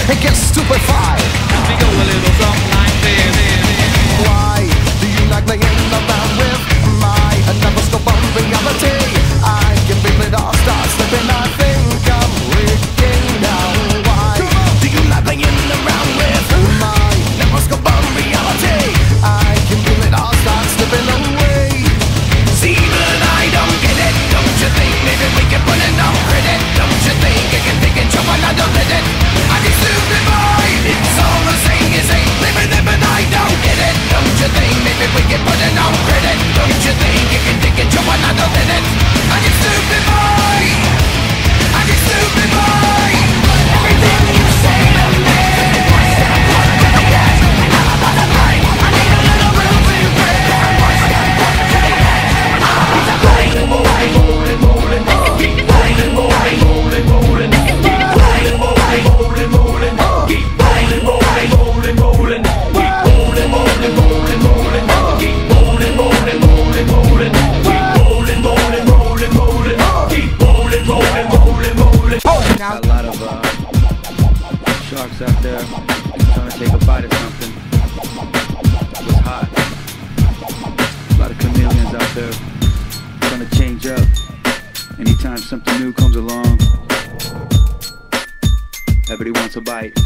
and get stupefied. We go a little something like this. Why do you like playing around with my never-scope on reality? I can feel it all start slipping. I think I'm breaking down. Why do you like playing around with my never-scope on reality? I can feel it all start slipping away. See, but I don't get it. Don't you think maybe we can put it on credit? Don't you think I can take it, jump another minute? I can stupid boy. It's all the same as ain't living it, but I don't get it. Don't you think maybe we can put it on credit? Don't you think you can take it, jump another minute? I can stupid boy. I can stupid boy. Everything you say to me. I need a little room to breathe. Rolling, rolling, keep rolling, rolling, rolling, rolling, keep rolling, rolling, rolling, rolling, keep rolling, rolling, rolling, rolling, keep rolling, rolling, rolling, rolling, keep rolling, rolling, rolling, rolling, keep rolling, rolling, rolling, rolling, keep rolling, rolling, rolling, rolling. Got a lot of sharks out there trying to take a bite of something. It was hot. A lot of chameleons out there trying to change up. Anytime something new comes along, everybody wants a bite.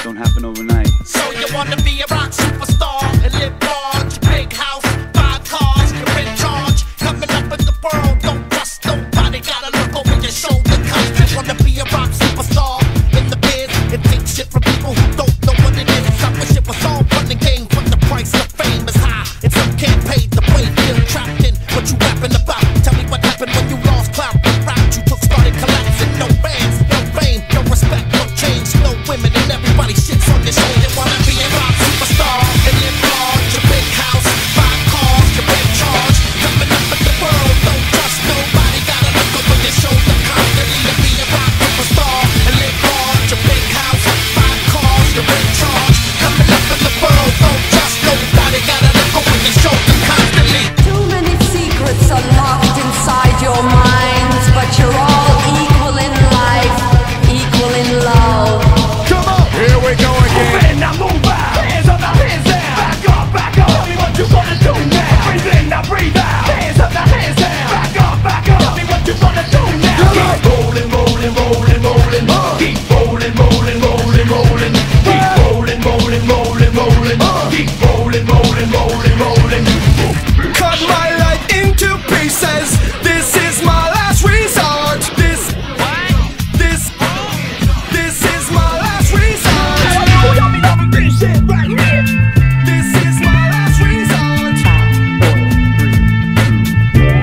Don't happen overnight. So you wanna be a rock superstar and live large, big house, 5 cars, you're in charge. Coming up in the world, don't trust nobody. Gotta look over your shoulder, 'cause you wanna be a rock superstar in the biz and take shit from people who don't know what it is. I wish it was all fun and games, but the price of fame is high, and some can't pay the way. Feel trapped in what you rapping about. Tell me what happened when you lost clout. The route you took started collapsing. No fans, no fame, no respect, no change, no women, and everybody shits on this shit. They wanna be a rock superstar and live large, a big house, 5 cars, you're in charge. Coming up in the world, don't trust nobody. Gotta look over your shoulder constantly to be a rock superstar and live large, a big house, 5 cars, you're in charge. Coming up in the world, don't trust nobody. Gotta look over your shoulder constantly. Too many secrets are locked inside your minds, but you're all equal in life, equal in love. Come on, here we go again. Move in, now move out. Hands up, now hands down. Back up, back up. Tell me what you gonna do now. Breathe in, now breathe out. Hands up, now hands down. Back up, back up. Tell me what you gonna do now. Keep rolling, rolling, rolling, rolling. Keep rolling, rolling, rolling, rolling. Keep rolling, rolling, rolling, rolling. Keep rolling, rolling, rolling, rolling. Cut my life into pieces. This is my last resort. This is my last resort. This is my last resort.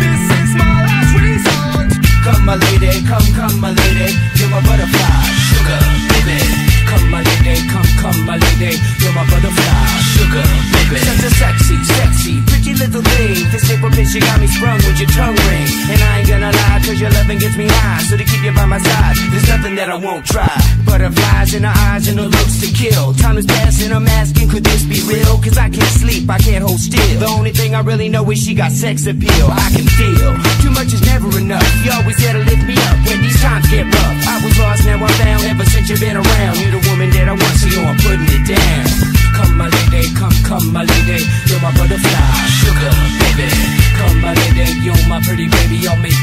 This is my last resort. Come my lady, come my lady. You're my butterfly, sugar, baby. Come my lady, come my lady. You're my butterfly, sugar, baby. Such a sexy, pretty little thing. This paper bitch, you got me sprung with your tongue ring. And I ain't gonna lie, 'cause your loving gets me high. So to keep you by my side, there's nothing that I won't try. Butterflies in her eyes and her looks to kill. Time is passing, I'm asking, could this be real? 'Cause I can't sleep, I can't hold still. The only thing I really know is she got sex appeal. I can feel, too much is never enough. You always there to lift me up when these times get rough. I was lost, now I'm found, ever since you've been around. You're the woman that I want, so I'm putting it down. Come my lady, come my lady. You're my butterfly, sugar, baby. Come my lady, you're my pretty baby. I'll make